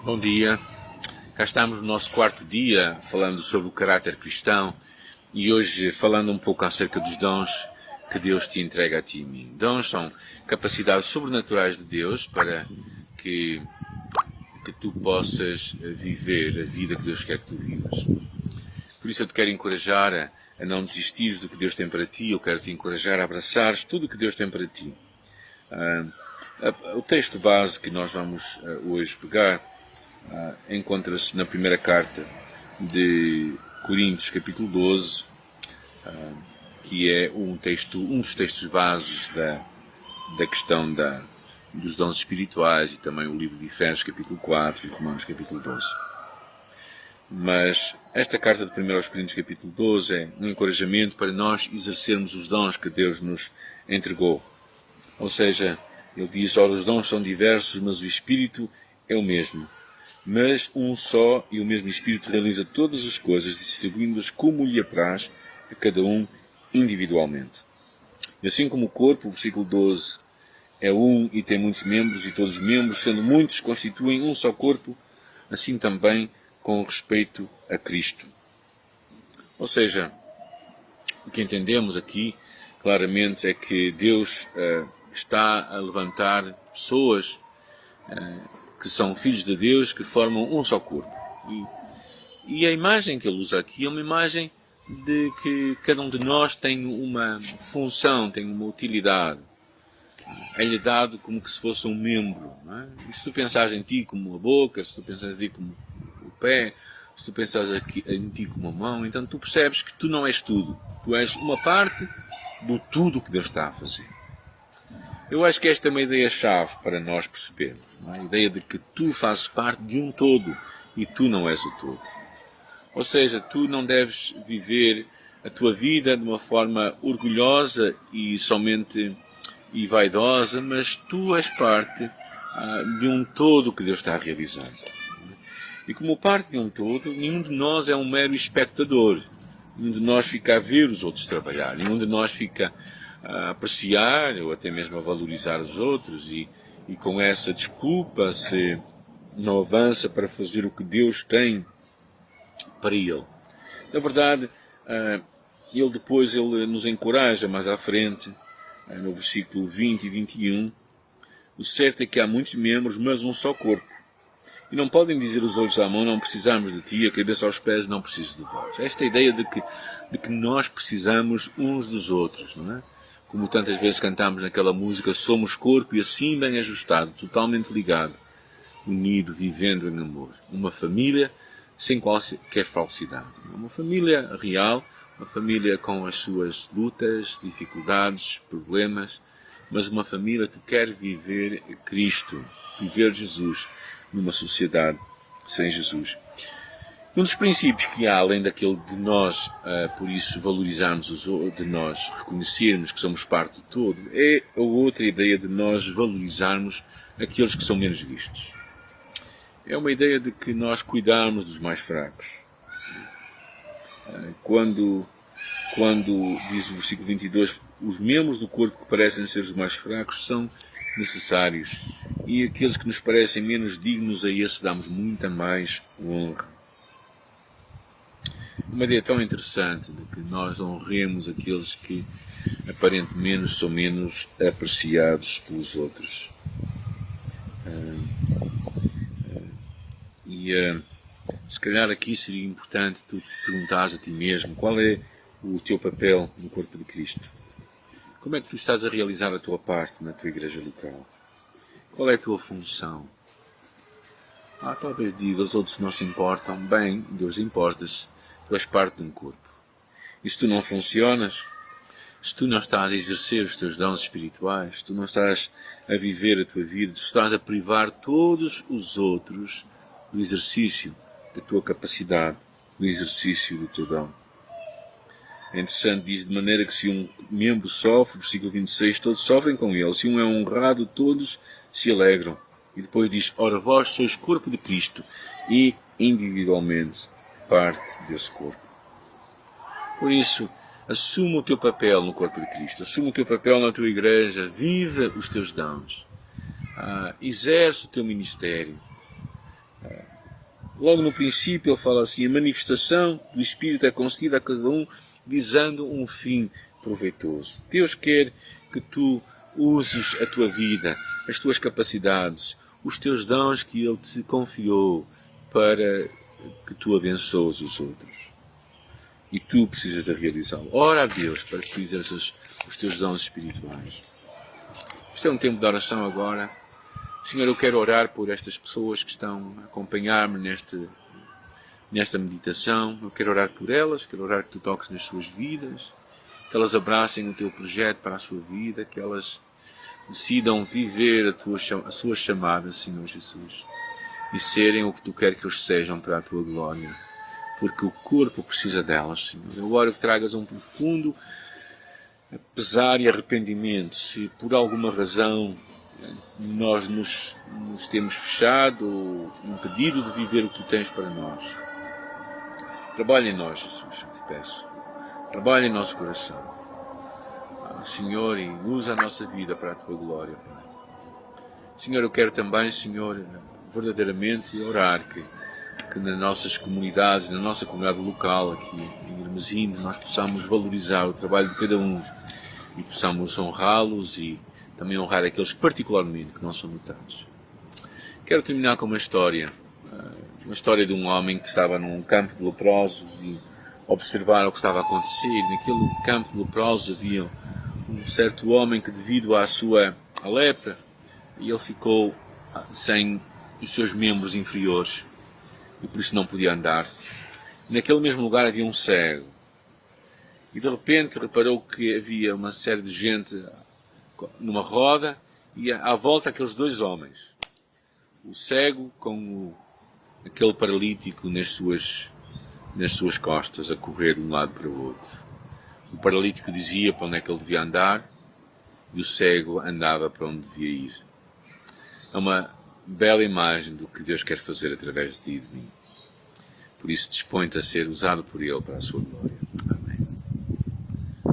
Bom dia, cá estamos no nosso quarto dia falando sobre o caráter cristão e hoje falando um pouco acerca dos dons que Deus te entrega a ti e a mim. Dons são capacidades sobrenaturais de Deus para que tu possas viver a vida que Deus quer que tu vivas. Por isso eu te quero encorajar a não desistires do que Deus tem para ti, eu quero te encorajar a abraçares tudo o que Deus tem para ti. O texto base que nós vamos hoje pegar encontra-se na primeira carta de Coríntios, capítulo 12, que é um dos textos bases da questão dos dons espirituais, e também o livro de Efésios, capítulo 4, e Romanos, capítulo 12. Mas esta carta de 1 aos Coríntios, capítulo 12, é um encorajamento para nós exercermos os dons que Deus nos entregou. Ou seja, ele diz: ora, os dons são diversos, mas o Espírito é o mesmo. Mas um só e o mesmo Espírito realiza todas as coisas, distribuindo-as como lhe apraz a cada um individualmente. E assim como o corpo, o versículo 12, é um e tem muitos membros, e todos os membros, sendo muitos, constituem um só corpo, assim também com respeito a Cristo. Ou seja, o que entendemos aqui claramente é que Deus está a levantar pessoas que são filhos de Deus, que formam um só corpo. E a imagem que ele usa aqui é uma imagem de que cada um de nós tem uma função, tem uma utilidade. É-lhe dado como que se fosse um membro. Não é? E se tu pensares em ti como a boca, se tu pensares em ti como o pé, se tu pensares em ti como a mão, então tu percebes que tu não és tudo. Tu és uma parte do tudo que Deus está a fazer. Eu acho que esta é uma ideia-chave para nós percebermos. Não é? A ideia de que tu fazes parte de um todo e tu não és o todo. Ou seja, tu não deves viver a tua vida de uma forma orgulhosa e vaidosa, mas tu és parte de um todo que Deus está a realizar. E como parte de um todo, nenhum de nós é um mero espectador. Nenhum de nós fica a ver os outros trabalhar. Nenhum de nós fica a apreciar ou até mesmo a valorizar os outros e com essa desculpa se não avança para fazer o que Deus tem para ele. Na verdade, ele nos encoraja mais à frente, no versículo 20 e 21, o certo é que há muitos membros, mas um só corpo. E não podem dizer os olhos à mão: não precisamos de ti, a cabeça aos pés: não preciso de vós. Esta ideia de que nós precisamos uns dos outros, não é? Como tantas vezes cantamos naquela música: somos corpo e assim bem ajustado, totalmente ligado, unido, vivendo em amor. Uma família sem qualquer falsidade. Uma família real, uma família com as suas lutas, dificuldades, problemas, mas uma família que quer viver Cristo, viver Jesus numa sociedade sem Jesus. Um dos princípios que há, além daquele de nós, por isso, valorizarmos de nós reconhecermos que somos parte do todo, é a outra ideia de nós valorizarmos aqueles que são menos vistos. É uma ideia de que nós cuidarmos dos mais fracos. Quando diz o versículo 22, os membros do corpo que parecem ser os mais fracos são necessários, e aqueles que nos parecem menos dignos, a esse damos muita mais honra. Uma ideia tão interessante de que nós honremos aqueles que aparentemente são menos apreciados pelos outros. Se calhar aqui seria importante tu te perguntares a ti mesmo qual é o teu papel no corpo de Cristo. Como é que tu estás a realizar a tua parte na tua igreja local? Qual é a tua função? Talvez diga, os outros não se importam. Bem, Deus importa-se. Tu és parte de um corpo. E se tu não funcionas, se tu não estás a exercer os teus dons espirituais, se tu não estás a viver a tua vida, se estás a privar todos os outros do exercício da tua capacidade, do exercício do teu dom. É interessante, diz, de maneira que se um membro sofre, versículo 26, todos sofrem com ele. Se um é honrado, todos se alegram. E depois diz, ora vós sois corpo de Cristo e individualmente parte desse corpo. Por isso, assuma o teu papel no corpo de Cristo, assuma o teu papel na tua igreja, viva os teus dons, exerce o teu ministério Logo no princípio ele fala assim: a manifestação do Espírito é concedida a cada um visando um fim proveitoso. Deus quer que tu uses a tua vida, as tuas capacidades, os teus dons que Ele te confiou para que tu abençoes os outros. E tu precisas de realizá-lo. Ora a Deus para que tu exerças os teus dons espirituais. Isto é um tempo de oração agora. Senhor, eu quero orar por estas pessoas que estão a acompanhar-me nesta meditação. Eu quero orar por elas, quero orar que tu toques nas suas vidas, que elas abracem o teu projeto para a sua vida, que elas decidam viver a sua chamada, Senhor Jesus, e serem o que tu queres que eles sejam para a tua glória, porque o corpo precisa delas, Senhor. Eu oro que tragas um profundo pesar e arrependimento, se por alguma razão nós nos temos fechado ou impedido de viver o que tu tens para nós. Trabalha em nós, Jesus, eu te peço. Trabalha em nosso coração, Senhor, e usa a nossa vida para a tua glória, Pai. Senhor, eu quero também, Senhor, verdadeiramente orar que nas nossas comunidades, na nossa comunidade local aqui em Hermesinde, nós possamos valorizar o trabalho de cada um e possamos honrá-los e também honrar aqueles particularmente que não são notados. Quero terminar com uma história de um homem que estava num campo de leprosos e observar o que estava a acontecer. Naquele campo de leprosos havia um certo homem que, devido à lepra, ele ficou sem os seus membros inferiores e por isso não podia andar. Naquele mesmo lugar havia um cego e de repente reparou que havia uma série de gente numa roda e à volta aqueles dois homens, o cego com aquele paralítico nas suas costas, a correr de um lado para o outro. O paralítico dizia para onde é que ele devia andar e o cego andava para onde devia ir. É uma bela imagem do que Deus quer fazer através de ti e de mim. Por isso dispõe-te a ser usado por Ele para a sua glória.